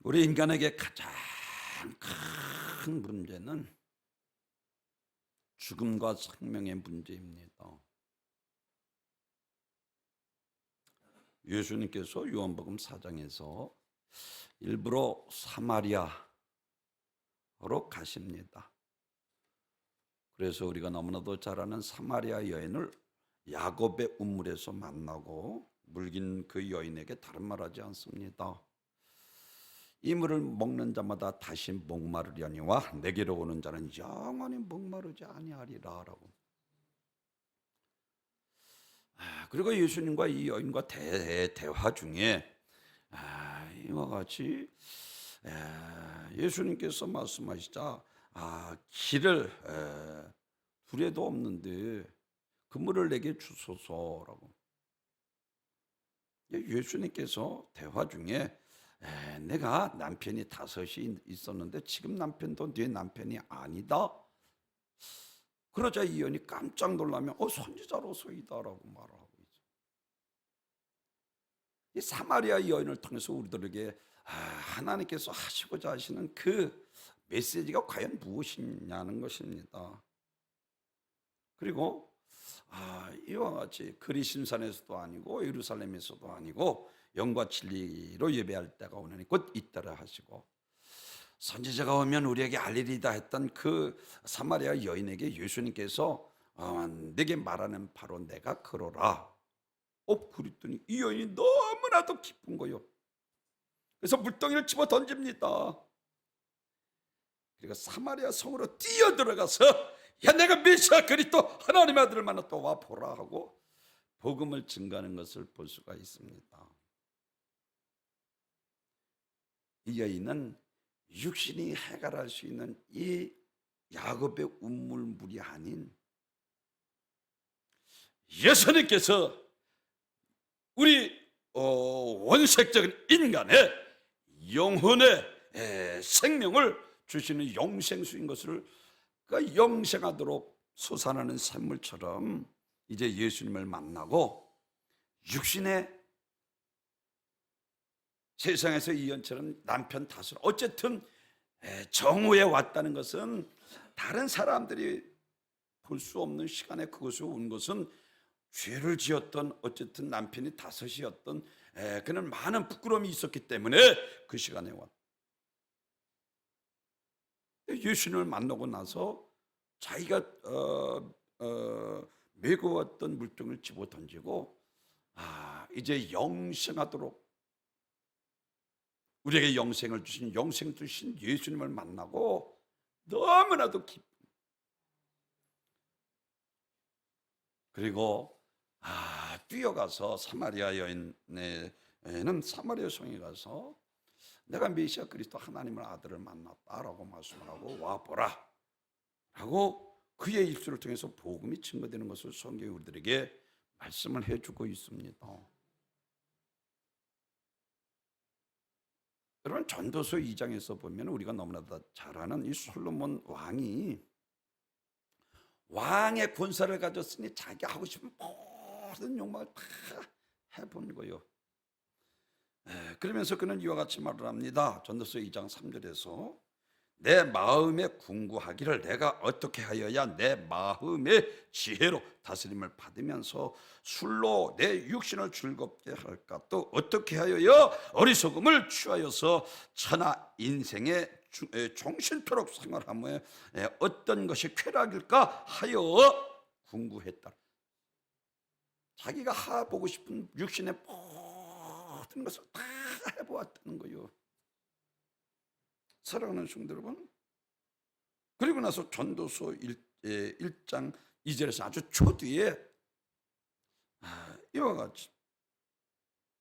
우리 인간에게 가장 큰 문제는 죽음과 생명의 문제입니다. 예수님께서 요한복음 4장에서 일부러 사마리아로 가십니다. 그래서 우리가 너무나도 잘 아는 사마리아 여인을 야곱의 우물에서 만나고 물긴 그 여인에게 다른 말하지 않습니다. 이 물을 먹는 자마다 다시 목마르려니와 내게로 오는 자는 영원히 목마르지 아니하리라 라고. 그리고 예수님과 이 여인과 대화 중에 이와 같이 예수님께서 말씀하시자 길을 두레도 없는데 그 물을 내게 주소서라고. 예수님께서 대화 중에 내가 남편이 5이 있었는데 지금 남편도 네 남편이 아니다. 그러자 이 여인이 깜짝 놀라며 선지자로서이다라고 말을 하고 있죠. 이 사마리아 여인을 통해서 우리들에게 하나님께서 하시고자 하시는 그 메시지가 과연 무엇이냐는 것입니다. 그리고 이와 같이 그리심산에서도 아니고 예루살렘에서도 아니고 영과 진리로 예배할 때가 오느니 곧 이때라 하시고, 선지자가 오면 우리에게 알리리다 했던 그 사마리아 여인에게 예수님께서 내게 말하는 바로 내가 그러라. 그랬더니 이 여인이 너무나도 기쁜 거요. 그래서 물동이를 집어 던집니다. 그리고 사마리아 성으로 뛰어들어가서 내가 메시아 그리스도 하나님의 아들을 만나 또 와 보라 하고 복음을 증거하는 것을 볼 수가 있습니다. 이 여인은 육신이 해결할 수 있는 이 야곱의 운물물이 아닌 예수님께서 우리 원색적인 인간의 영혼의 생명을 주시는 영생수인 것을 그 영생하도록 솟아나는 샘물처럼 이제 예수님을 만나고 육신의 세상에서 이 여인처럼 남편 탓을 어쨌든 정오에 왔다는 것은 다른 사람들이 볼 수 없는 시간에 그것으로 온 것은 죄를 지었던 어쨌든 남편이 5이었던 그는 많은 부끄러움이 있었기 때문에 그 시간에 왔다. 예수님을 만나고 나서 자기가 메고 왔던 물병을 집어 던지고 이제 영생하도록 우리에게 영생을 주신 영생 주신 예수님을 만나고 너무나도 기쁨. 그리고 뛰어가서 사마리아 여인은 사마리아 성에 가서 내가 메시아 그리스도 하나님의 아들을 만났다라고 말씀을 하고 와 보라 라고 그의 입술을 통해서 복음이 증거되는 것을 성경이 우리들에게 말씀을 해주고 있습니다. 여러분, 전도서 2장에서 보면 우리가 너무나도 잘 아는 이 솔로몬 왕이 왕의 권세를 가졌으니 자기 하고 싶은 모든 욕망을 다 해본 거예요. 그러면서 그는 이와 같이 말을 합니다. 전도서 2장 3절에서 내 마음에 궁구하기를 내가 어떻게 하여야 내 마음의 지혜로 다스림을 받으면서 술로 내 육신을 즐겁게 할까, 또 어떻게 하여야 어리석음을 취하여서 천하 인생의 종신토록 생활하며 어떤 것이 쾌락일까 하여 궁구했다. 자기가 해보고 싶은 육신의 모든 것을 다 해보았다는 거예요. 사랑하는 성도 여러분, 그리고 나서 전도서 1장 2절에서 아주 초뒤에 이와 같이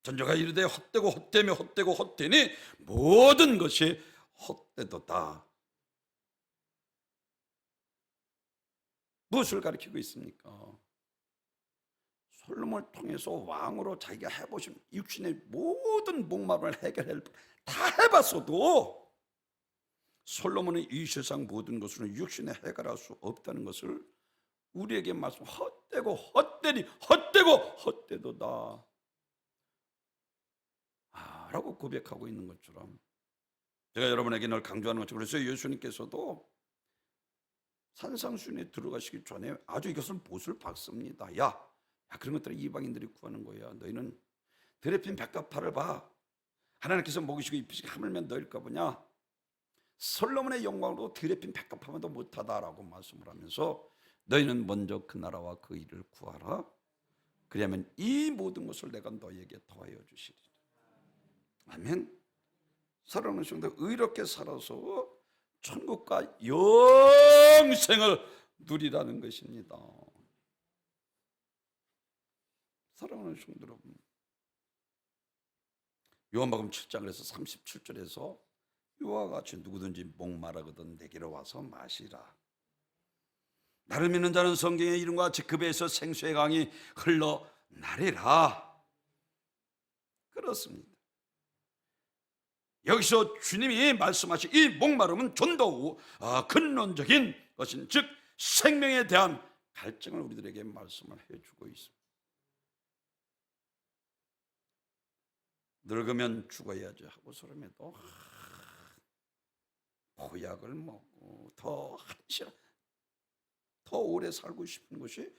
전조가 이르되 헛되고 헛되며 헛되고 헛되니 모든 것이 헛되도다. 무엇을 가리키고 있습니까? 솔로몬을 통해서 왕으로 자기가 해보신 육신의 모든 목마름을 해결할 다 해봤어도 솔로몬은 이 세상 모든 것으로 육신에 해결할 수 없다는 것을 우리에게 말씀, 헛되고 헛되니 헛되고 헛되도다 라고 고백하고 있는 것처럼 제가 여러분에게 늘 강조하는 것처럼 그래서 예수님께서도 산상수훈에 들어가시기 전에 아주 이것을 못을 박습니다. 야, 그런 것들을 이방인들이 구하는 거야. 너희는 드레핀 백합화를 봐. 하나님께서 먹이시고 입히시고 하물며 너희일까 보냐. 솔로몬의 영광으로 드레핀 백합화만도 못하다라고 말씀을 하면서 너희는 먼저 그 나라와 그 일을 구하라. 그러면 이 모든 것을 내가 너희에게 더하여 주시리라. 아멘. 사랑하는 성도, 의롭게 살아서 천국과 영생을 누리라는 것입니다. 사랑하는 성도 여러분, 요한복음 7장에서 37절에서 이와 같이 누구든지 목마르거든 내게로 와서 마시라. 나를 믿는 자는 성경의 이름과 같이 그 배에서 생수의 강이 흘러나리라. 그렇습니다. 여기서 주님이 말씀하신 이 목마름은 좀 더 근원적인 것인, 즉 생명에 대한 갈증을 우리들에게 말씀을 해주고 있습니다. 늙으면 죽어야지 하고 소름에도 보약을 먹고 더 한시간 더 오래 살고 싶은 것이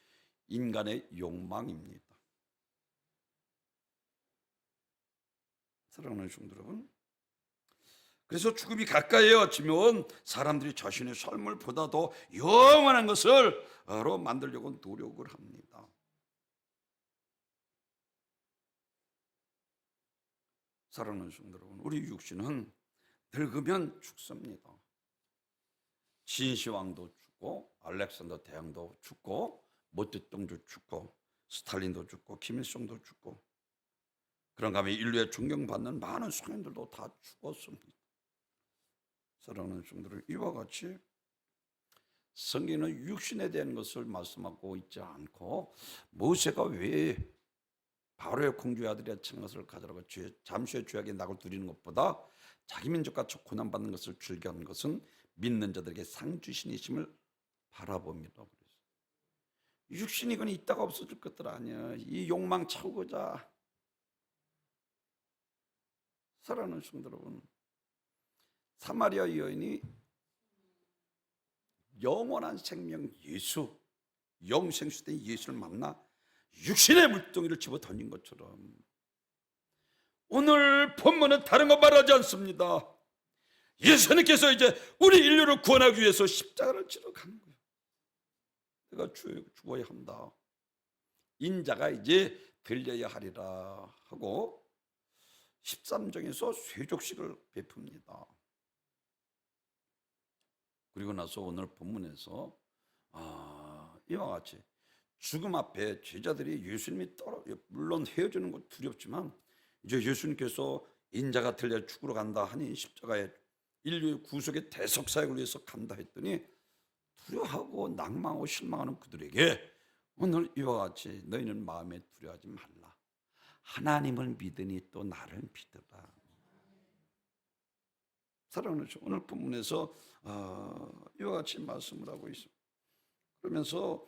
인간의 욕망입니다. 사랑하는 성도 여러분, 그래서 죽음이 가까이 왔지만 사람들이 자신의 삶을 보다 더 영원한 것을 만들려고 노력을 합니다. 사랑하는 성도 여러분, 우리 육신은 늙으면 죽습니다. 진시황도 죽고, 알렉산더 대왕도 죽고, 모택동도 죽고, 스탈린도 죽고, 김일성도 죽고, 그런가 하면 인류의 존경받는 많은 성인들도 다 죽었습니다. 사랑하는 성도들, 이와 같이 성경은 육신에 대한 것을 말씀하고 있지 않고, 모세가 왜 바로의 공주의 아들이었던 것을 가져라고 잠시의 죄악의 낙을 누리는 것보다 자기 민족과 고난받는 것을 즐겨하는 것은 믿는 자들에게 상 주신이심을 바라봅니다. 육신이 그건 있다가 없어질 것들 아니야. 이 욕망 채우고자. 사랑하는 성도 여러분, 사마리아 여인이 영원한 생명 예수, 영생수된 예수를 만나 육신의 물동이를 집어 던진 것처럼 오늘 본문은 다른 거 말하지 않습니다. 예수님께서 이제 우리 인류를 구원하기 위해서 십자가를 지러 가는 거예요. 내가 죽어야 한다. 인자가 이제 들려야 하리라 하고 13장에서 쇠족식을 베풉니다. 그리고 나서 오늘 본문에서 이와 같이 죽음 앞에 제자들이 예수님이 물론 헤어지는 것 두렵지만 이제 예수님께서 인자가 들려 죽으러 간다 하니 십자가에 인류의 구속의 대속사역을 위해서 간다 했더니 두려워하고 낭망하고 실망하는 그들에게 오늘 이와 같이 너희는 마음에 두려워하지 말라. 하나님을 믿으니 또 나를 믿으라. 사랑하는 주, 오늘 본문에서 이와 같이 말씀을 하고 있습니다. 그러면서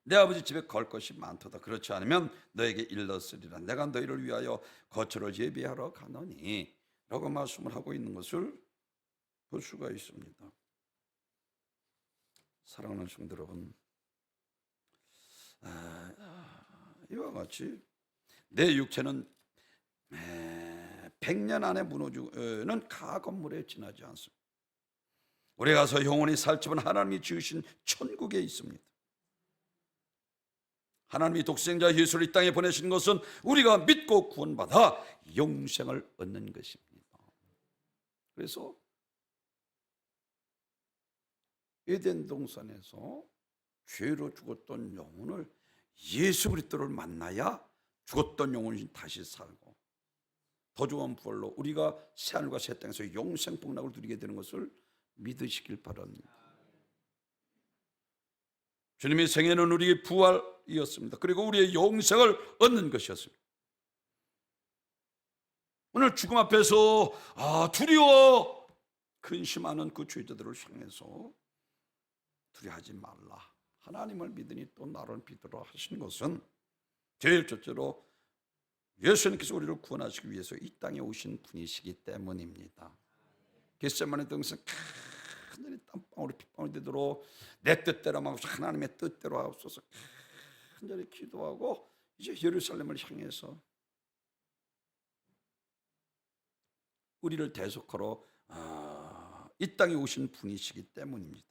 내 아버지 집에 걸 것이 많도다. 그렇지 않으면 너에게 일렀으리라. 내가 너희를 위하여 거처를 예비하러 가노니 라고 말씀을 하고 있는 것을 볼 수가 있습니다. 사랑하는 성도 여러분, 이와 같이 내 육체는 100년 안에 무너지는 가 건물에 지나지 않습니다. 우리 가서 영원히 살 집은 하나님이 지으신 천국에 있습니다. 하나님이 독생자 예수를 이 땅에 보내신 것은 우리가 믿고 구원받아 영생을 얻는 것입니다. 그래서 에덴 동산에서 죄로 죽었던 영혼을 예수 그리스도를 만나야 죽었던 영혼이 다시 살고 더 좋은 부활로 우리가 새하늘과 새 땅에서 영생 복락을 누리게 되는 것을 믿으시길 바랍니다. 주님의 생애는 우리의 부활이었습니다. 그리고 우리의 영생을 얻는 것이었습니다. 오늘 죽음 앞에서 두려워 근심하는 그 죄자들을 향해서 두려워하지 말라. 하나님을 믿으니 또 나를 믿으라 하신 것은 제일 첫째로 예수님께서 우리를 구원하시기 위해서 이 땅에 오신 분이시기 때문입니다. 겟세마네 동산 간절히 땀방울이 핏방울이 되도록 내 뜻대로 하옵소서, 하나님의 뜻대로 하옵소서 간절히 기도하고 이제 예루살렘을 향해서 우리를 대속하러 이 땅에 오신 분이시기 때문입니다.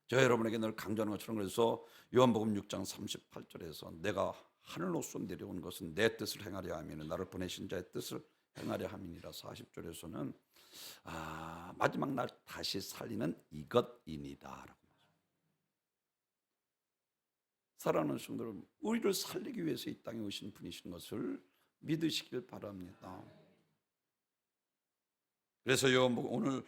저 여러분에게 늘 강조하는 것처럼, 그래서 요한복음 6장 38절에서 내가 하늘로서 내려온 것은 내 뜻을 행하려 함이니 나를 보내신 자의 뜻을 행하려 함이니라. 40절에서는 마지막 날 다시 살리는 이것이니라. 사랑하는 성도 여러분, 우리를 살리기 위해서 이 땅에 오신 분이신 것을 믿으시길 바랍니다. 그래서 오늘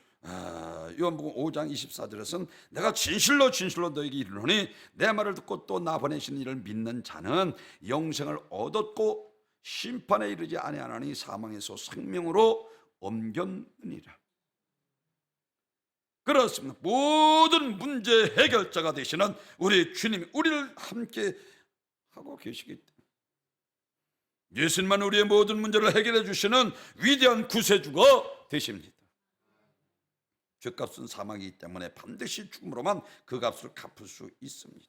요한복음 5장 24절에서는 내가 진실로 진실로 너에게 이르노니 내 말을 듣고 또 나 보내신 이를 믿는 자는 영생을 얻었고 심판에 이르지 아니하나니 사망에서 생명으로 옮겼느니라. 그렇습니다. 모든 문제 해결자가 되시는 우리 주님이 우리를 함께 하고 계시기 때문에 예수님만 우리의 모든 문제를 해결해 주시는 위대한 구세주가 되십니다. 죄값은 사망이기 때문에 반드시 죽음으로만 그 값을 갚을 수 있습니다.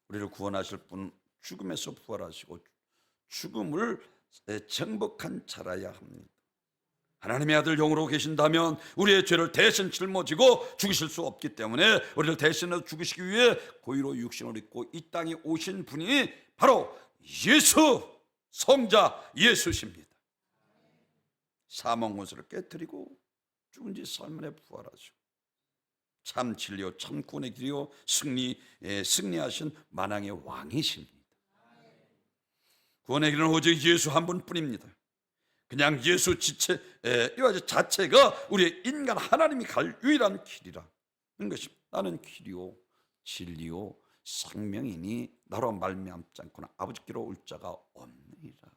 우리를 구원하실 분, 죽음에서 부활하시고 죽음을 정복한 자라야 합니다. 하나님의 아들 영으로 계신다면 우리의 죄를 대신 짊어지고 죽으실 수 없기 때문에 우리를 대신해서 죽으시기 위해 고의로 육신을 입고 이 땅에 오신 분이 바로 예수, 성자 예수십니다. 사망 권세를 깨뜨리고 죽은 지 사흘 부활하시고 참 진리요 참 구원의 길이요 승리하신 만왕의 왕이십니다. 구원의 길은 오직 예수 한 분뿐입니다. 그냥 예수 자체가 우리의 인간 하나님이 갈 유일한 길이라는 것입니다. 나는 길이요 진리요 생명이니 나로 말미암지 않고는 아버지께로 올 자가 없느니라.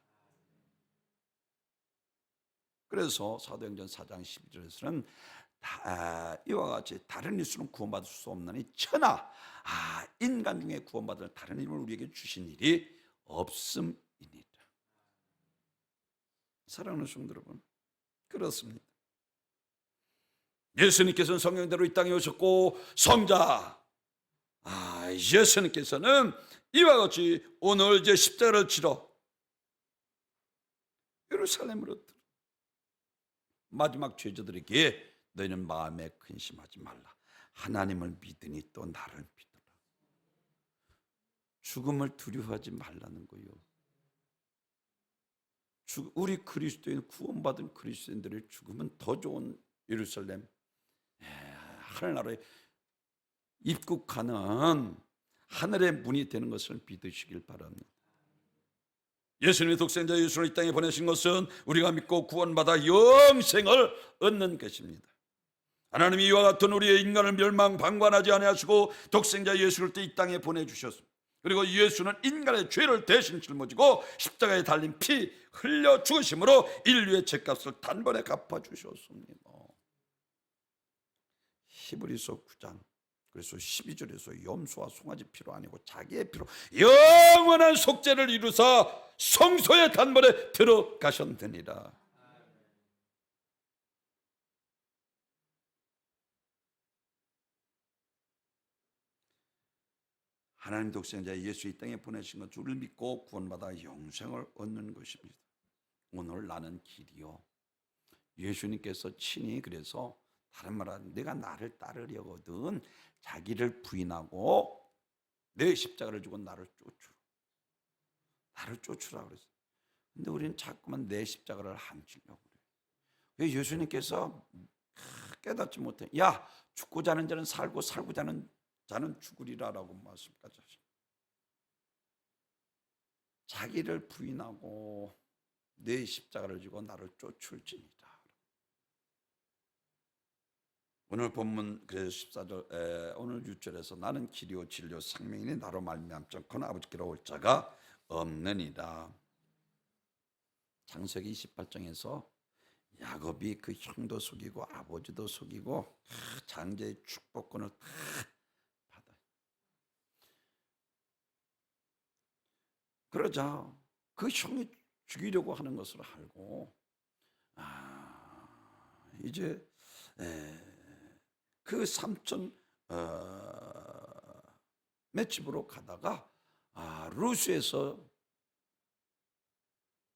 그래서 사도행전 4장 12절에서는 이와 같이 다른 이수는 구원받을 수 없나니 천하 인간 중에 구원받을 다른 이름을 우리에게 주신 일이 없음이니라. 사랑하는 성도 여러분, 그렇습니다. 예수님께서는 성령대로 이 땅에 오셨고 성자 예수님께서는 이와 같이 오늘 이제 십자가를 지러 예루살렘으로 마지막 죄자들에게 너희는 마음에 근심하지 말라. 하나님을 믿으니 또 나를 믿어라. 죽음을 두려워하지 말라는 거예요. 우리 그리스도인 구원받은 그리스도인들의 죽음은 더 좋은 예루살렘 하늘나라에 입국하는 하늘의 문이 되는 것을 믿으시길 바랍니다. 예수님의 독생자 예수를 이 땅에 보내신 것은 우리가 믿고 구원받아 영생을 얻는 것입니다. 하나님이 이와 같은 우리의 인간을 멸망방관하지 아니하시고 독생자 예수를 이 땅에 보내주셨습니다. 그리고 예수는 인간의 죄를 대신 짊어지고 십자가에 달린 피 흘려 죽으심으로 인류의 죄값을 단번에 갚아주셨습니다. 히브리서 9장 그래서 12절에서 염소와 송아지 피로 아니고 자기의 피로 영원한 속죄를 이루사 성소의 단번에 들어가셨느니라. 하나님 독생자 예수 이 땅에 보내신 것 주를 믿고 구원받아 영생을 얻는 것입니다. 오늘 나는 길이요. 예수님께서 친히 그래서 다른 말은 내가 나를 따르려거든 자기를 부인하고 내 십자가를 주고 나를 쫓으라 그랬어요. 근데 우리는 자꾸만 내 십자가를 안 지려고 그래요. 왜 예수님께서 깨닫지 못해 야 죽고자 하는 자는 살고 살고자 하는 자는 죽으리라라고 말씀까지 하십니다. 자기를 부인하고 내 십자가를 지고 나를 쫓을지니라. 오늘 본문 그래서 14절 오늘 6절에서 나는 길이요 진리요 생명이니 나로 말미암지 않고는 아버지께로 올 자가 없느니라. 창세기 28장에서 야곱이 그 형도 속이고 아버지도 속이고 장자의 축복권을 다 받아요. 그러자 그 형이 죽이려고 하는 것을 알고 이제 그 삼촌 맷집으로 가다가 루스에서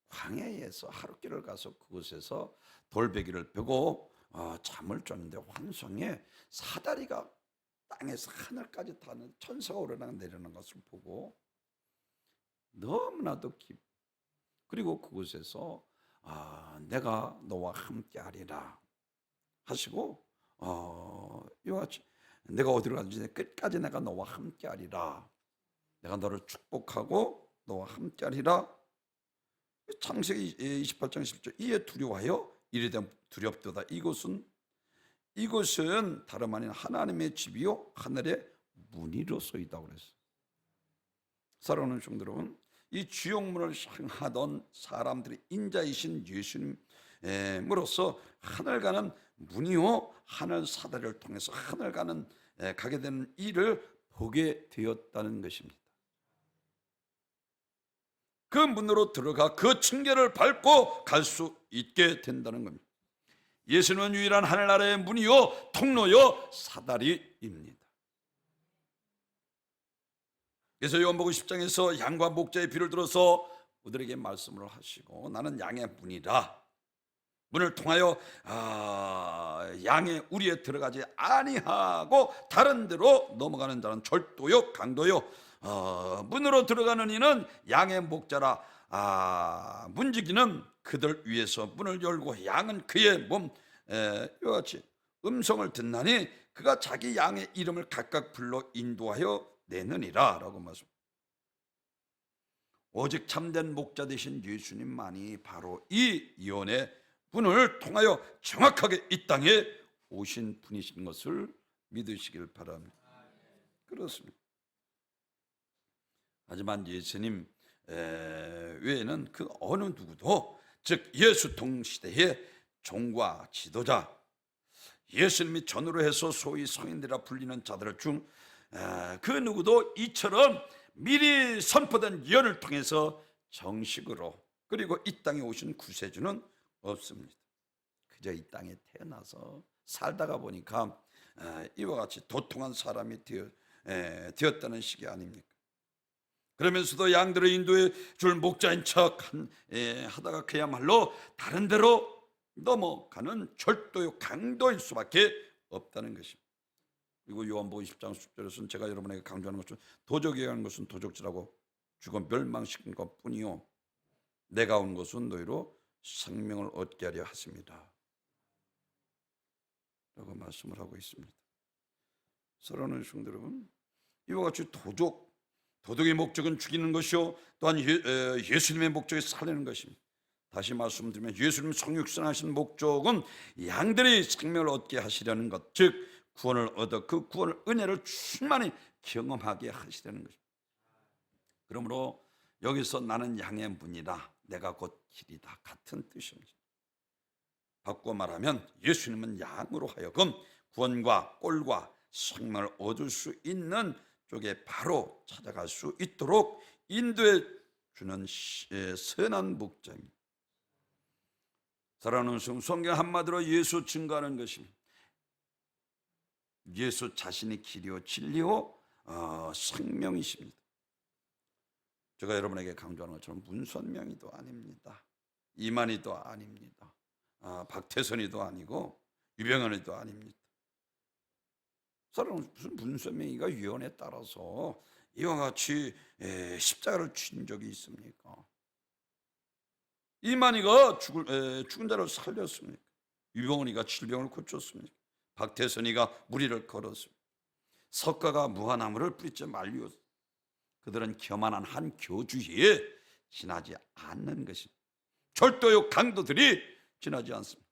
광야에서 하룻길을 가서 그곳에서 돌베개를 펴고 잠을 쫓는데 환상에 사다리가 땅에서 하늘까지 닿는 천사가 오르락 내리는 것을 보고 너무나도 그리고 그곳에서 내가 너와 함께하리라 하시고 이와 같이 내가 어디로 가든지 끝까지 내가 너와 함께하리라, 내가 너를 축복하고 너와 함께하리라. 창세기 28장 10절 이에 두려워하여 이르되 두렵도다. 이곳은 다름 아닌 하나님의 집이요 하늘의 문이로소이다 그랬어요. 사랑하는 성도 여러분, 이 지옥문을 향하던 사람들이 인자이신 예수님으로서 하늘 가는 문이요 하늘 사다리를 통해서 하늘 가게 되는 일을 보게 되었다는 것입니다. 그 문으로 들어가 그 층계를 밟고 갈 수 있게 된다는 겁니다. 예수님은 유일한 하늘나라의 문이요 통로요 사다리입니다. 그래서 요한복음 10장에서 양과 목자의 비를 들어서 우리에게 말씀을 하시고 나는 양의 문이라, 문을 통하여 양의 우리에 들어가지 아니하고 다른 데로 넘어가는 자는 절도요 강도요 문으로 들어가는 이는 양의 목자라. 문지기는 그들 위에서 문을 열고 양은 그의 몸 이와 같이 음성을 듣나니 그가 자기 양의 이름을 각각 불러 인도하여 내느니라 라고 말씀. 오직 참된 목자 되신 예수님만이 바로 이 예언의 문을 통하여 정확하게 이 땅에 오신 분이신 것을 믿으시길 바랍니다. 그렇습니다. 하지만 예수님 외에는 그 어느 누구도, 즉 예수 동시대의 종과 지도자, 예수님이 전으로 해서 소위 성인들이라 불리는 자들 중 그 누구도 이처럼 미리 선포된 예언을 통해서 정식으로 그리고 이 땅에 오신 구세주는 없습니다. 그저 이 땅에 태어나서 살다가 보니까 이와 같이 도통한 사람이 되었다는 식이 아닙니까? 그러면서도 양들을 인도해 줄 목자인 척 하다가 그야말로 다른 데로 넘어가는 절도요 강도일 수밖에 없다는 것입니다. 그리고 요한복음 10장 10절에서는 제가 여러분에게 강조하는 것은 도적이 하는 것은 도적질하고 죽어 멸망시킨 것뿐이요 내가 온 것은 너희로 생명을 얻게 하려 하십니다 라고 말씀을 하고 있습니다. 사랑하는 성도 여러분, 이와 같이 도덕의 목적은 죽이는 것이요 또한 예수님의 목적이 살리는 것입니다. 다시 말씀드리면 예수님 성육신하신 목적은 양들이 생명을 얻게 하시려는 것, 즉 구원을 얻어 그 구원을 은혜를 충만히 경험하게 하시려는 것입니다. 그러므로 여기서 나는 양의 문이라 내가 곧 길이다 같은 뜻입니다. 바꿔 말하면 예수님은 양으로 하여금 구원과 꼴과 생명을 얻을 수 있는 쪽에 바로 찾아갈 수 있도록 인도해 주는 선한 목자입니다. 사랑하는 성경 한마디로 예수 증거하는 것입니다. 예수 자신이 길이요 진리요 생명이십니다. 제가 여러분에게 강조하는 것처럼 문선명이도 아닙니다. 이만희도 아닙니다. 박태선이도 아니고 유병헌이도 아닙니다. 사람은 무슨 문선명이가 유언에 따라서 이와 같이 십자가를 친 적이 있습니까? 이만희가 죽은 자를 살렸습니까? 유병헌이가 질병을 고쳤습니까? 박태선이가 무리를 걸었습니다. 석가가 무화나무를 뿌리째 말리었습니다. 그들은 교만한 한 교주에 지나지 않는 것입니다. 절도요 강도들이 지나지 않습니다.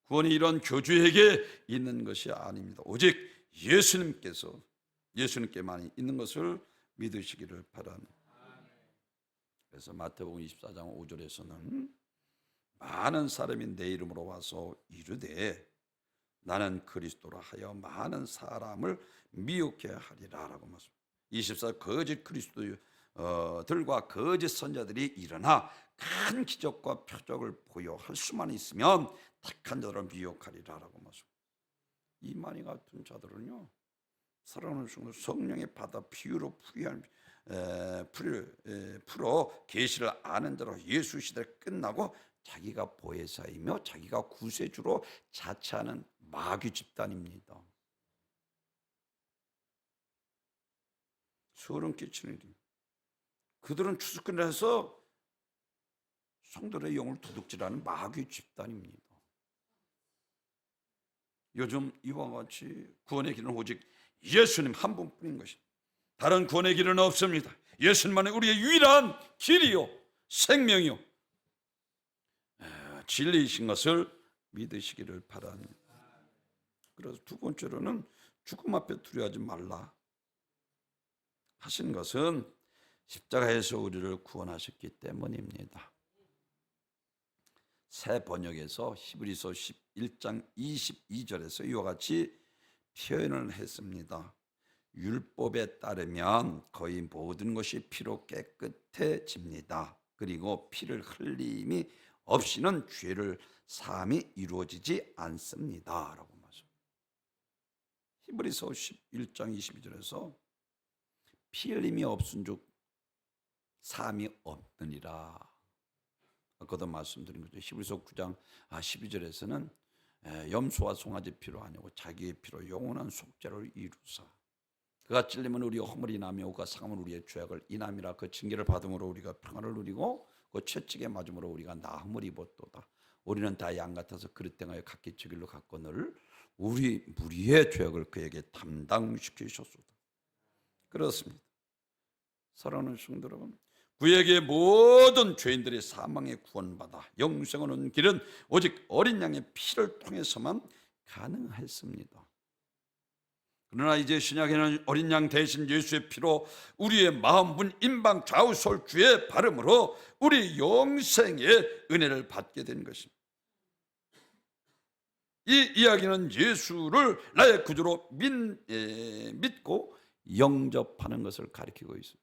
구원이 이런 교주에게 있는 것이 아닙니다. 오직 예수님께만 있는 것을 믿으시기를 바랍니다. 그래서 마태복음 24장 5절에서는 많은 사람이 내 이름으로 와서 이르되 나는 그리스도라 하여 많은 사람을 미혹해 하리라 라고 말씀합니다. 24 거짓 그리스도 들과 거짓 선자들이 일어나 큰 기적과 표적을 보여할 수만 있으면 택한 자들을 미혹하리라라고 말씀. 이만희 같은 자들은요, 사랑하는 순간 성령의 바다 피유로 풀어 계시를 아는 자로 예수 시대 끝나고 자기가 보혜사이며 자기가 구세주로 자처하는 마귀 집단입니다. 소름 끼치는 일. 그들은 추수꾼에서 성도의 영을 도둑질하는 마귀 집단입니다. 요즘 이와 같이 구원의 길은 오직 예수님 한 분뿐인 것입니다. 다른 구원의 길은 없습니다. 예수님만이 우리의 유일한 길이요 생명이요 진리이신 것을 믿으시기를 바랍니다. 그래서 두 번째로는 죽음 앞에 두려워하지 말라 하신 것은 십자가에서 우리를 구원하셨기 때문입니다. 새 번역에서 히브리서 11장 22절에서 이와 같이 표현을 했습니다. 율법에 따르면 거의 모든 것이 피로 깨끗해집니다. 그리고 피를 흘림이 없이는 죄를 사함이 이루어지지 않습니다. 라고 말씀합니다. 히브리서 11장 22절에서 피 흘림이 없은즉 사함이 없느니라. 아까도 말씀드린 거죠. 히브리서 9장 12절에서는 염소와 송아지 피로 아니고 자기의 피로 영원한 속죄를 이루사 그가 찔리면 우리가 허물이 나며 그가 상하면 우리의 죄악을 인함이라. 그 징계를 받음으로 우리가 평안을 누리고 그 채찍에 맞음으로 우리가 나음을 입었도다. 우리는 다 양 같아서 그릇 땡하여 각기 저 길로 갔거늘 우리 무리의 죄악을 그에게 담당시키셨소다. 그렇습니다. 사랑하는 성도 여러분, 그에게 모든 죄인들이 사망에 구원받아 영생을 얻는 길은 오직 어린 양의 피를 통해서만 가능했습니다. 그러나 이제 신약에는 어린 양 대신 예수의 피로 우리의 마음 문 임방 좌우솔주의 발음으로 우리 영생의 은혜를 받게 된 것입니다. 이 이야기는 예수를 나의 구주로 믿고 영접하는 것을 가리키고 있습니다.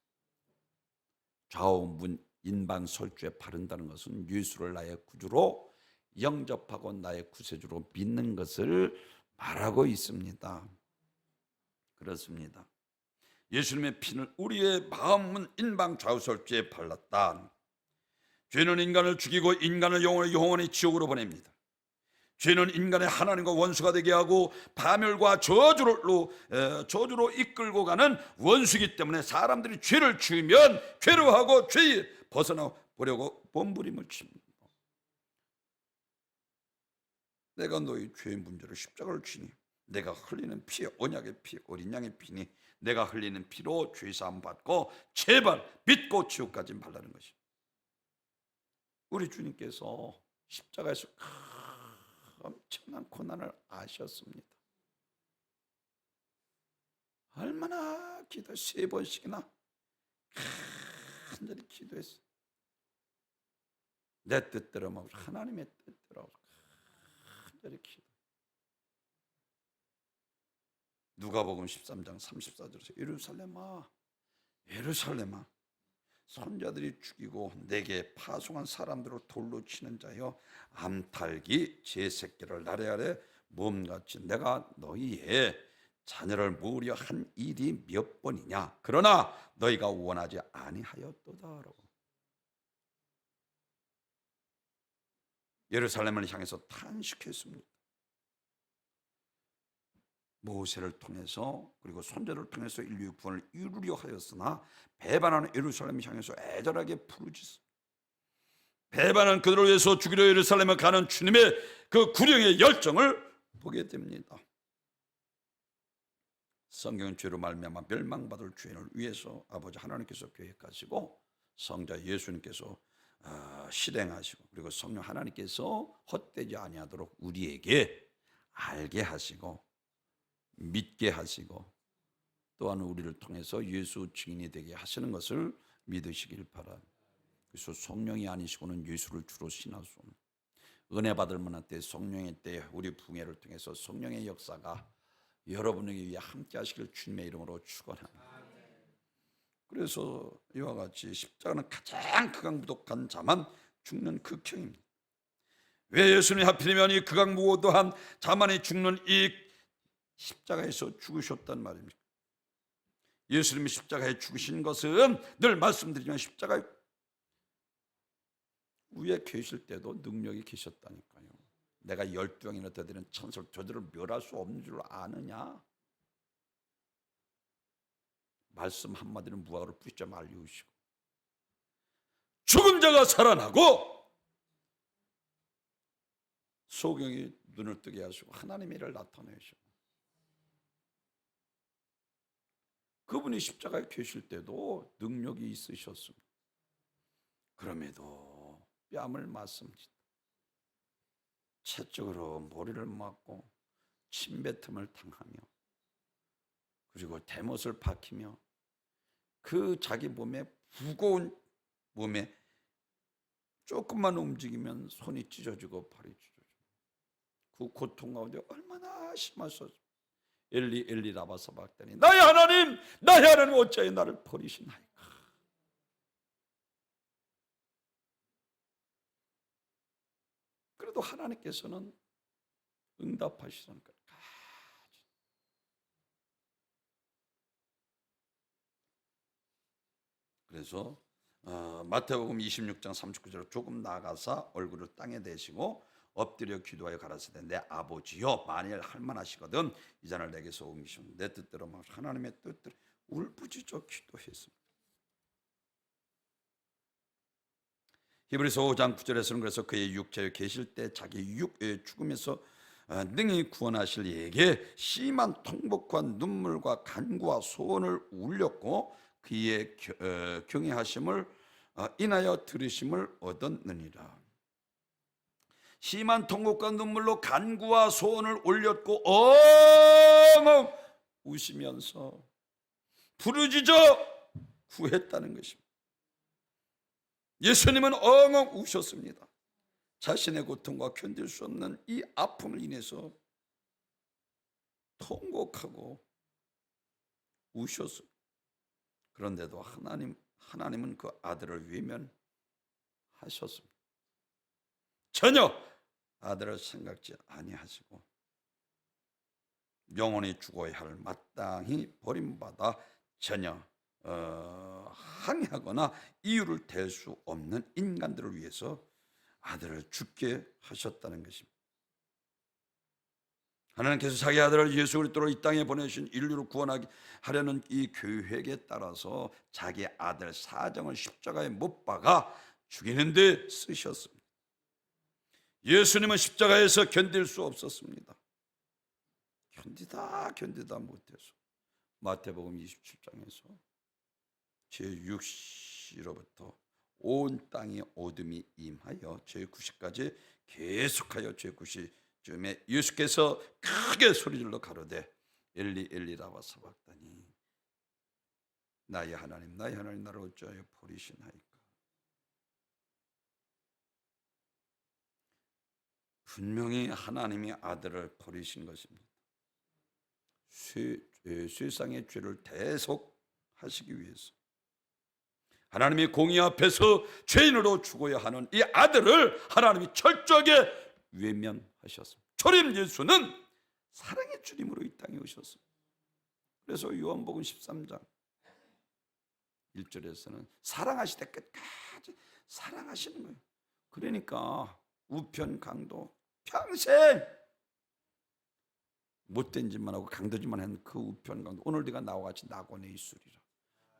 좌우문 인방설주에 바른다는 것은 예수를 나의 구주로 영접하고 나의 구세주로 믿는 것을 말하고 있습니다. 그렇습니다. 예수님의 피는 우리의 마음은 인방 좌우설주에 발랐다. 죄는 인간을 죽이고 인간을 영원히 지옥으로 보냅니다. 죄는 인간의 하나님과 원수가 되게 하고 파멸과 저주로 이끌고 가는 원수이기 때문에 사람들이 죄를 지으면 괴로워하고 죄에 벗어나 보려고 몸부림을 칩니다. 내가 너희 죄의 문제로 십자가를 지니 내가 흘리는 피, 언약의 피, 어린 양의 피니 내가 흘리는 피로 죄사함 받고 제발 믿고 지옥 가지 말라는 것이. 우리 주님께서 십자가에서 엄청난 고난을 아셨습니다. 얼마나 기도 3번씩이나 간절히 기도했어요. 내 뜻대로 막 하나님의 뜻대로 간절히 기도. 누가복음 13장 34절에서 예루살렘아 예루살렘아 선자들이 죽이고 내게 파송한 사람들을 돌로 치는 자여 암탈기 제 새끼를 나래 아래 몸같이 내가 너희의 자녀를 모으려 한 일이 몇 번이냐. 그러나 너희가 원하지 아니하였도다라고. 예루살렘을 향해서 탄식했습니다. 모세를 통해서 그리고 손자를 통해서 인류의 구원을 이루려 하였으나 배반하는 예루살렘을 향해서 애절하게 부르짖습니다. 배반한 그들을 위해서 죽이려 예루살렘에 가는 주님의 그 구령의 열정을 보게 됩니다. 성경은 죄로 말미암아 멸망받을 죄인을 위해서 아버지 하나님께서 계획하시고 성자 예수님께서 실행하시고 그리고 성령 하나님께서 헛되지 아니하도록 우리에게 알게 하시고 믿게 하시고 또한 우리를 통해서 예수 증인이 되게 하시는 것을 믿으시길 바랍니다. 그래서 성령이 아니시고는 예수를 주로 신할 수 없는 은혜 받을 만한 때 성령의 때 우리 부흥회를 통해서 성령의 역사가 여러분에게 위해 함께 하시길 주님의 이름으로 축원합니다. 그래서 이와 같이 십자가는 가장 극악무도한 자만 죽는 극형입니다. 왜 예수님이 하필이면 이 극악무도한 자만이 죽는 이 십자가에서 죽으셨단 말입니까? 예수님이 십자가에 죽으신 것은 늘 말씀드리지만 십자가 위에 계실 때도 능력이 계셨다니까요. 내가 12왕이나 되는 천사를 저들을 멸할 수 없는 줄 아느냐? 말씀 한마디는 무화과를 뿌리자 말리우시고 죽은 자가 살아나고 소경이 눈을 뜨게 하시고 하나님의 일을 나타내시고 그분이 십자가에 계실 때도 능력이 있으셨습니다. 그럼에도 뺨을 맞습니다. 채찍으로 머리를 맞고 침뱉음을 당하며 그리고 대못을 박히며 그 자기 몸에 무거운 몸에 조금만 움직이면 손이 찢어지고 발이 찢어지고 그 고통 가운데 얼마나 심하셨어. 엘리 엘리 라마 사박다니 나의 하나님 어찌하여 나를 버리시나이까. 그래도 하나님께서는 응답하시니까. 그래서 마태복음 26장 39절로 조금 나가서 얼굴을 땅에 대시고 엎드려 기도하여 가라사대 내 아버지여 만일 할만하시거든 이 잔을 내게서 옮기시면 내 뜻대로 막 하나님의 뜻대로 울부짖어 기도했습니다. 히브리서 5장 9절에서는 그래서 그의 육체에 계실 때 자기 죽음에서 능히 구원하실 이에게 심한 통곡과 눈물과 간구와 소원을 울렸고 그의 경외하심을 인하여 들으심을 얻었느니라. 심한 통곡과 눈물로 간구와 소원을 올렸고 엉엉 우시면서 부르짖어 구했다는 것입니다. 예수님은 엉엉 우셨습니다. 자신의 고통과 견딜 수 없는 이 아픔을 인해서 통곡하고 우셨습니다. 그런데도 하나님은 그 아들을 외면하셨습니다. 전혀 아들을 생각지 아니하시고 영원히 죽어야 할 마땅히 버림받아 전혀 항의하거나 이유를 댈 수 없는 인간들을 위해서 아들을 죽게 하셨다는 것입니다. 하나님께서 자기 아들을 예수 그리스도로 이 땅에 보내신 인류를 구원하게 하려는 이 계획에 따라서 자기 아들 사정을 십자가에 못 박아 죽이는 데 쓰셨습니다. 예수님은 십자가에서 견딜 수 없었습니다. 견디다 못해서 마태복음 27장에서 제6시로부터 온 땅에 어둠이 임하여 제9시까지 계속하여 제9시쯤에 예수께서 크게 소리질러 가로되 엘리 엘리 라마 사박다니 나의 하나님 나를 어찌하여 버리시나이까. 분명히 하나님이 아들을 버리신 것입니다. 세상의 죄를 대속하시기 위해서 하나님이 공의 앞에서 죄인으로 죽어야 하는 이 아들을 하나님이 철저하게 외면하셨습니다. 초림 예수는 사랑의 주님으로 이 땅에 오셨습니다. 그래서 요한복음 13장 1절에서는 사랑하시되 끝까지 사랑하시는 거예요. 그러니까 우편 강도 평생 못된 짓만 하고 강도짓만 한 그 우편 강도 오늘 네가 나와 같이 낙원에 있으리라.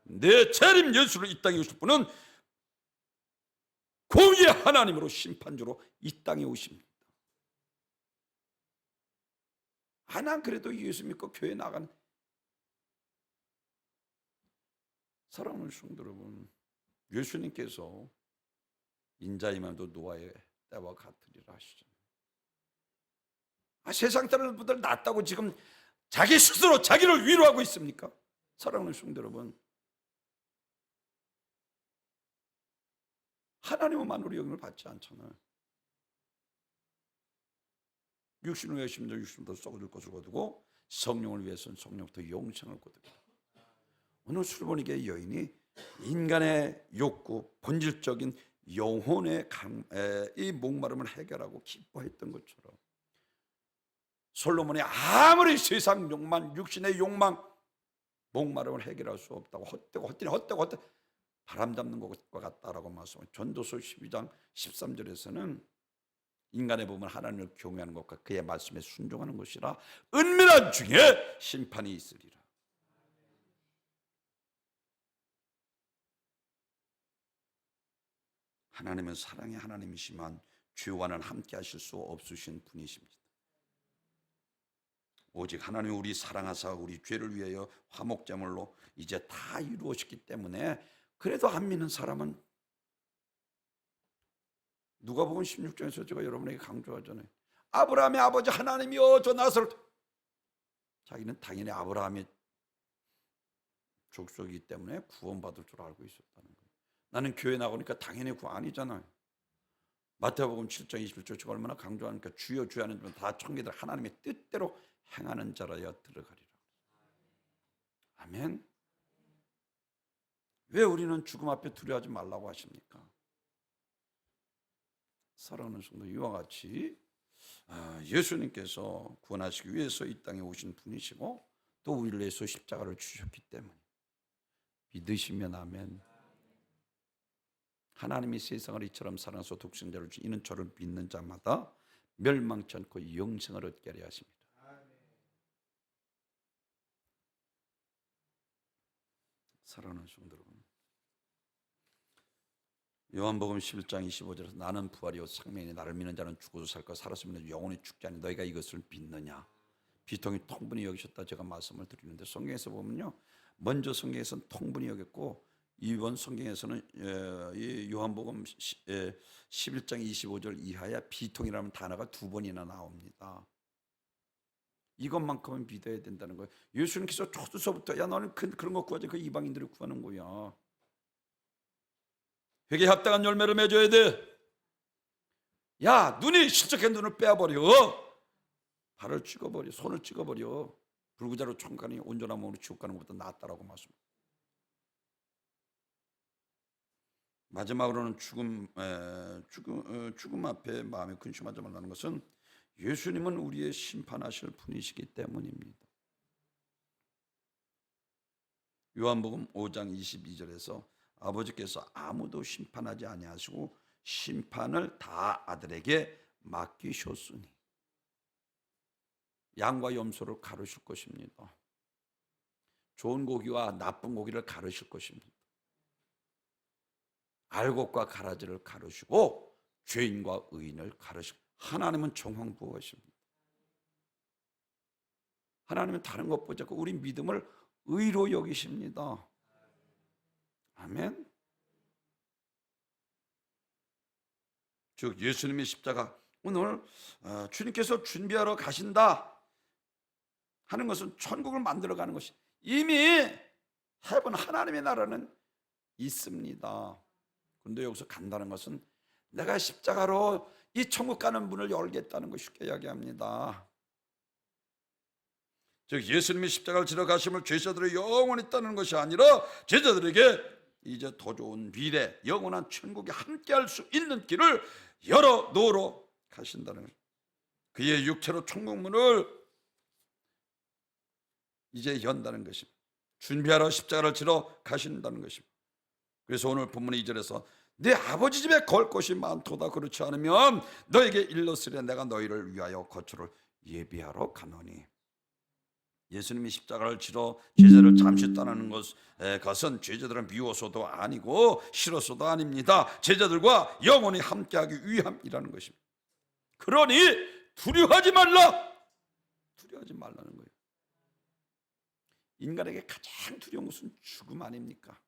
내 재림 예수를 이 땅에 오실 분은 공의의 하나님으로 심판주로 이 땅에 오십니다. 난 그래도 예수 믿고 교회 나간 사랑하는 성도 여러분, 예수님께서 인자임함도 노아의 때와 같으리라 하시잖아요. 세상 사람들보다 낫다고 지금 자기 스스로 자기를 위로하고 있습니까? 사랑하는 성도 여러분, 하나님은 만물의 영향을 받지 않잖아요. 육신을 위해 심지어 육신도 썩어질 것을 거두고 성령을 위해서는 성령부터 영생을 거두고 어느 술보니게 여인이 인간의 욕구, 본질적인 영혼의 이 목마름을 해결하고 기뻐했던 것처럼 솔로몬이 아무리 세상 욕망, 육신의 욕망, 목마름을 해결할 수 없다고 헛되고 바람 잡는 것과 같다라고 말씀하고, 전도서 12장 13절에서는 인간의 몸은 하나님을 경외하는 것과 그의 말씀에 순종하는 것이라 은밀한 중에 심판이 있으리라. 하나님은 사랑의 하나님이시만 죄와는 함께 하실 수 없으신 분이십니다. 오직 하나님 우리 사랑하사 우리 죄를 위하여 화목제물로 이제 다 이루어졌기 때문에, 그래도 안 믿는 사람은 누가복음 16장에서 제가 여러분에게 강조하잖아요. 아브라함의 아버지 하나님이여 저 나사로, 자기는 당연히 아브라함의 족속이기 때문에 구원받을 줄 알고 있었다는 거예요. 나는 교회 나오니까 당연히 구원 아니잖아요. 마태복음 7장 21절 제가 얼마나 강조하니까 주여 주여 하는 자는 다 청기들 하나님의 뜻대로 행하는 자라야 들어가리라. 아멘. 왜 우리는 죽음 앞에 두려워하지 말라고 하십니까? 사랑하는 성도, 이와 같이 예수님께서 구원하시기 위해서 이 땅에 오신 분이시고 또 우리를 위해서 십자가를 주셨기 때문에 믿으시면 아멘. 하나님이 세상을 이처럼 사랑하사 독생자를 주신 이는 저를 믿는 자마다 멸망치 않고 영생을 얻게 하려 하십니다. 사랑하는 성도 여러분, 요한복음 11장 25절에서 나는 부활이요 생명이니 나를 믿는 자는 죽어도 살고 살았으면 영원히 죽지 않니 너희가 이것을 믿느냐. 비통이 통분히 여기셨다 제가 말씀을 드리는데, 성경에서 보면요, 먼저 성경에서는 통분히 여겼고 이번 성경에서는 이 요한복음 11장 25절 이하에 비통이라는 단어가 두 번이나 나옵니다. 이것만큼은 믿어야 된다는 거예요. 예수님께서 초두서부터 야 너는 그런 거 구하지, 그 이방인들을 구하는 거야. 회개에 합당한 열매를 맺어야 돼. 야 눈이 실족한 눈을 빼버려, 발을 찍어버려, 손을 찍어버려. 불구자로 총간이 온전한 몸으로 지옥 가는 것보다 낫다라고 말씀합니다. 마지막으로는 죽음 앞에 마음에 근심하지 말라는 것은 예수님은 우리의 심판하실 분이시기 때문입니다. 요한복음 5장 22절에서 아버지께서 아무도 심판하지 아니하시고 심판을 다 아들에게 맡기셨으니 양과 염소를 가르실 것입니다. 좋은 고기와 나쁜 고기를 가르실 것입니다. 알곡과 가라지를 가르시고 죄인과 의인을 가르시고, 하나님은 정황부호하십니다. 하나님은 다른 것보다 우리 믿음을 의로 여기십니다. 아멘. 즉 예수님의 십자가, 오늘 주님께서 준비하러 가신다 하는 것은 천국을 만들어가는 것이, 이미 헤븐 하나님의 나라는 있습니다. 그런데 여기서 간다는 것은 내가 십자가로 이 천국 가는 문을 열겠다는 것을 쉽게 이야기합니다. 즉 예수님이 십자가를 지러 가심을 제자들의 영원히 있다는 것이 아니라 제자들에게 이제 더 좋은 미래, 영원한 천국에 함께할 수 있는 길을 열어 놓으러 가신다는 것. 그의 육체로 천국문을 이제 연다는 것입니다. 준비하러 십자가를 지러 가신다는 것입니다. 그래서 오늘 본문의 2절에서 네 아버지 집에 걸 곳이 많도다. 그렇지 않으면 너에게 일렀으랴 내가 너희를 위하여 거처를 예비하러 가노니. 예수님이 십자가를 지러 제자를 잠시 떠나는 것은 제자들은 미워서도 아니고 싫어서도 아닙니다. 제자들과 영원히 함께하기 위함이라는 것입니다. 그러니 두려워하지 말라. 두려워하지 말라는 거예요. 인간에게 가장 두려운 것은 죽음 아닙니까?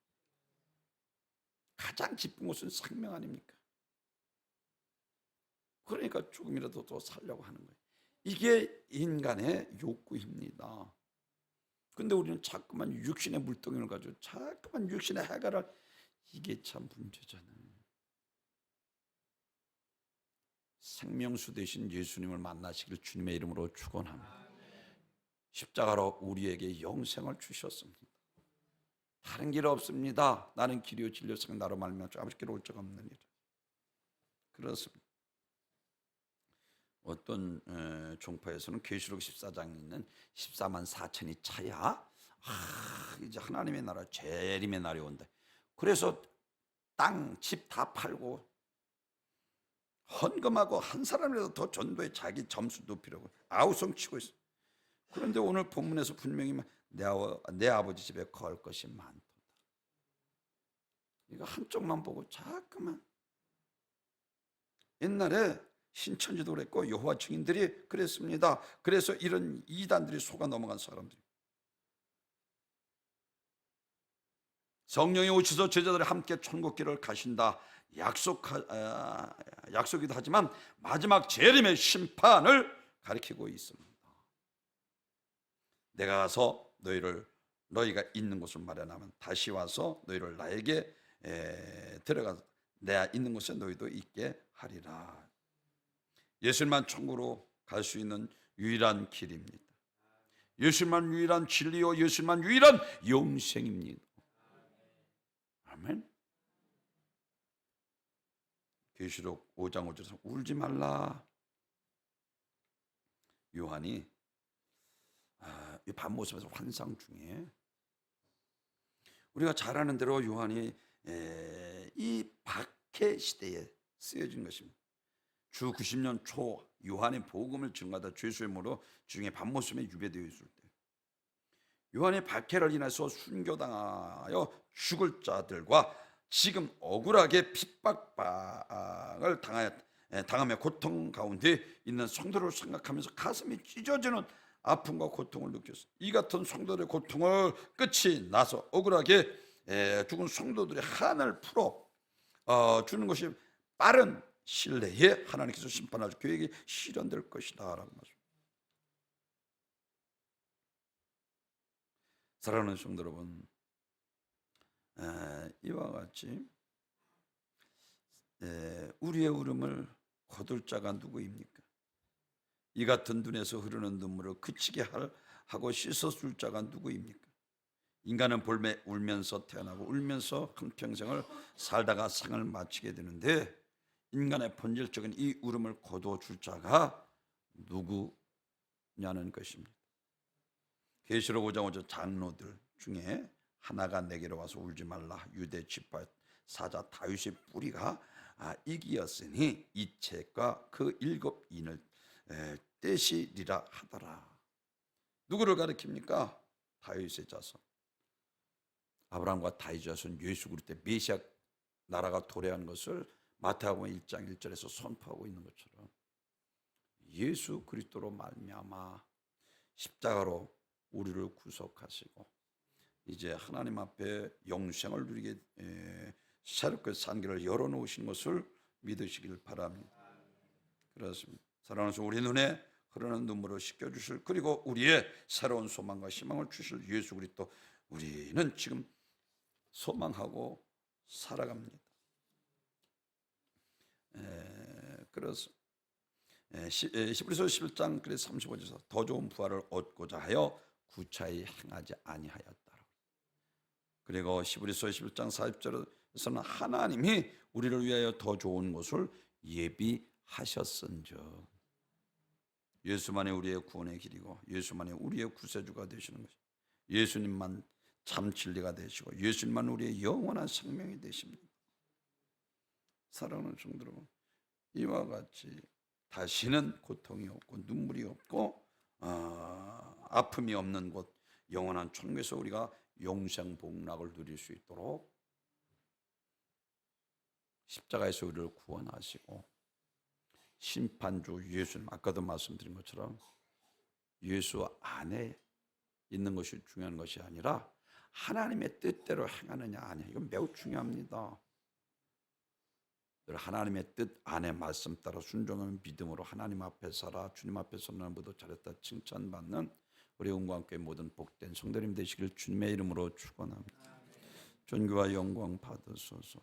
가장 기쁜 것은 생명 아닙니까? 그러니까 조금이라도 더 살려고 하는 거예요. 이게 인간의 욕구입니다. 그런데 우리는 자꾸만 육신의 물동이를 가지고 자꾸만 육신의 해결을, 이게 참 문제잖아요. 생명수 되신 예수님을 만나시길 주님의 이름으로 축원합니다. 십자가로 우리에게 영생을 주셨습니다. 다른 길 없습니다. 나는 길이요 진리요 생명 나로 말미암아 아버지께로 올 자가 없느니라. 그렇습니다. 어떤 종파에서는 계시록 14장에 있는 14만 4천이 차야 이제 하나님의 나라 재림의 날이 온다. 그래서 땅, 집 다 팔고 헌금하고 한 사람이라도 더 전도에 자기 점수 높이려고 아우성 치고 있어. 그런데 오늘 본문에서 분명히 내 아버지 집에 거할 것이 많다. 이거 한쪽만 보고 자꾸만. 옛날에 신천지도 그랬고 여호와 증인들이 그랬습니다. 그래서 이런 이단들이 속아 넘어간 사람들이. 성령이 오셔서 제자들이 함께 천국길을 가신다. 약속이기도 하지만 마지막 재림의 심판을 가리키고 있습니다. 내가 가서 너희가 있는 곳을 마련하면 다시 와서 너희를 나에게 들어가서 내가 있는 곳에 너희도 있게 하리라. 예수님만 천국으로 갈 수 있는 유일한 길입니다. 예수님만 유일한 진리요 예수님만 유일한 영생입니다. 아멘. 계시록 5장 5절에서 울지 말라. 요한이 이 밤모습에서 환상 중에 우리가 잘 아는 대로 요한이 이 박해 시대에 쓰여진 것입니다. 주 90년 초 요한의 복음을 증거하다 죄수의 모로 중에 밤모습에 유배되어 있을 때 요한의 박해를 인해서 순교당하여 죽을 자들과 지금 억울하게 핍박을 당하며 고통 가운데 있는 성도를 생각하면서 가슴이 찢어지는 아픔과 고통을 느꼈어요. 이 같은 성도들의 고통을 끝이 나서 억울하게 죽은 성도들의 한을 풀어 주는 것이 빠른 신뢰에 하나님께서 심판할 계획이 실현될 것이다 라고 말씀합니다. 사랑하는 성도 여러분, 이와 같이 우리의 울음을 거둘 자가 누구입니까? 이 같은 눈에서 흐르는 눈물을 그치게 하고 씻어줄 자가 누구입니까? 인간은 볼매 울면서 태어나고 울면서 한평생을 살다가 생을 마치게 되는데 인간의 본질적인 이 울음을 거둬줄 자가 누구냐는 것입니다. 계시록 5장 5절 장로들 중에 하나가 내게로 와서 울지 말라. 유대 지파 사자 다윗의 뿌리가 이기었으니 이 책과 그 7인을 떼시리라 하더라. 누구를 가리킵니까? 다윗의 자손. 아브라함과 다윗 자손 예수 그리스도의 메시아 나라가 도래한 것을 마태복음 1장 1절에서 선포하고 있는 것처럼 예수 그리스도로 말미암아 십자가로 우리를 구속하시고 이제 하나님 앞에 영생을 누리게 새롭게 산 길을 열어놓으신 것을 믿으시길 바랍니다. 그렇습니다. 사랑하는 우리 눈에 흐르는 눈물을 씻겨주실 그리고 우리의 새로운 소망과 희망을 주실 예수 그리스도 우리는 지금 소망하고 살아갑니다. 그렇습니다. 히브리서 11장 35절에서 더 좋은 부활을 얻고자 하여 구차히 행하지 아니하였다. 그리고 히브리서 11장 40절에서는 하나님이 우리를 위하여 더 좋은 것을 예비하셨은즉 예수만이 우리의 구원의 길이고 예수만이 우리의 구세주가 되시는 것입니다. 예수님만 참 진리가 되시고 예수님만 우리의 영원한 생명이 되십니다. 사랑하는 성도 여러분, 이와 같이 다시는 고통이 없고 눈물이 없고 아픔이 없는 곳 영원한 천국에서 우리가 영생 복락을 누릴 수 있도록 십자가에서 우리를 구원하시고 심판주 예수님, 아까도 말씀드린 것처럼 예수 안에 있는 것이 중요한 것이 아니라 하나님의 뜻대로 행하느냐 아니냐, 이건 매우 중요합니다. 하나님의 뜻 안에 말씀 따라 순종하는 믿음으로 하나님 앞에 살아 주님 앞에 서는 모두 잘했다 칭찬받는 우리 온광교회 모든 복된 성도님 되시길 주님의 이름으로 축원합니다. 존귀와 영광 받으소서.